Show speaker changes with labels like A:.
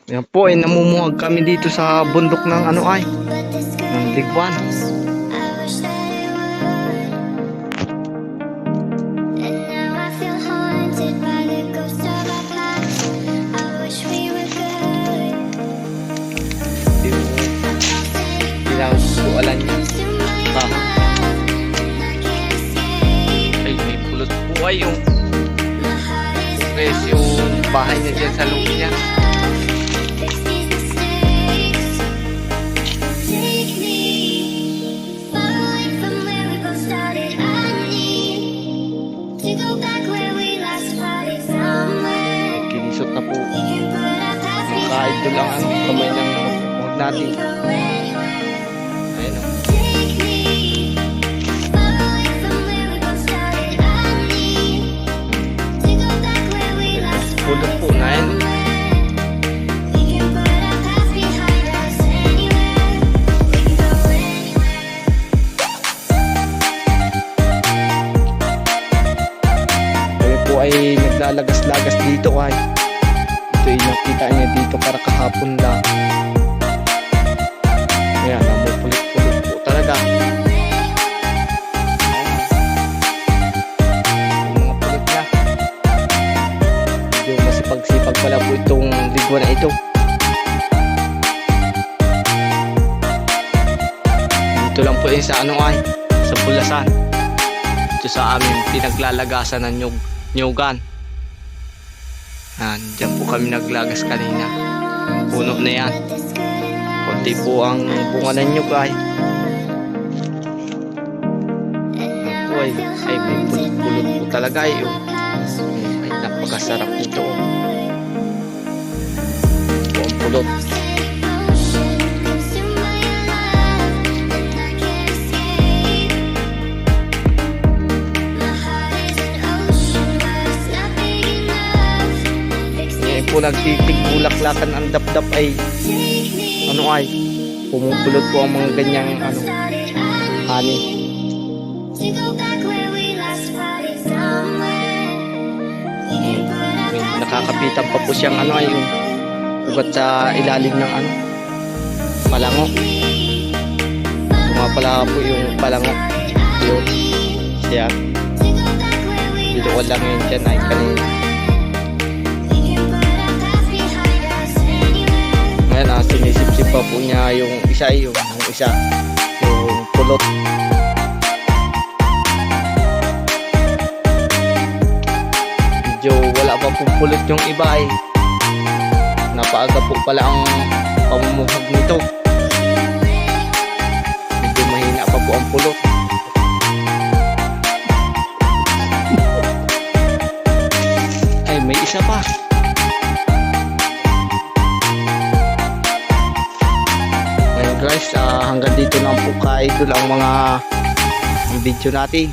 A: Yan po ay namumuhag kami dito sa bundok ng ano ay ng Ligwan. Pinagsualan niya. Ay may pulot po ay yung bahay niya dyan sa loob niya. Kinisot na po. Kahit doon lang ang kamay ng huwag natin. Ayun o. Pulot po na yun. Kaya po ay naglalagas-lagas dito ay. Ito ay nakita niya dito para kahapon lang. Kaya namupulit-pulit po talaga. Pagsipag pala po itong Ligwan na ito. Dito lang po yun sa ano ay sa Bulasan. Ito sa amin pinaglalagasan ng nyugan. Diyan po kami naglagas kanina. Puno na yan. Kunti po ang bunga ng nyug ay. Ay may pulot-pulot po talaga ay. Ay napakasarap nito. Ang pulot. Ngayon po nagtitig-bulaklakan ang dap-dap ay ano ay pumupulot po ang mga ganyang ano honey. Nakakapitan pa po siyang ano ay yung ugat sa ilalim ng ano palango. Pumapala po yung palango yun siya. Dito ko lang yun dyan ay kanina. Ngayon sinisip-sip pa po niya yung isa yung pulot. Medyo wala pa pong pulot yung iba ay napaaga po pala ang pamumuhag nito. Medyo mahina pa po ang pulot. Ay may isa pa. Ngayon guys hanggang dito lang po ka-idol ang mga video natin.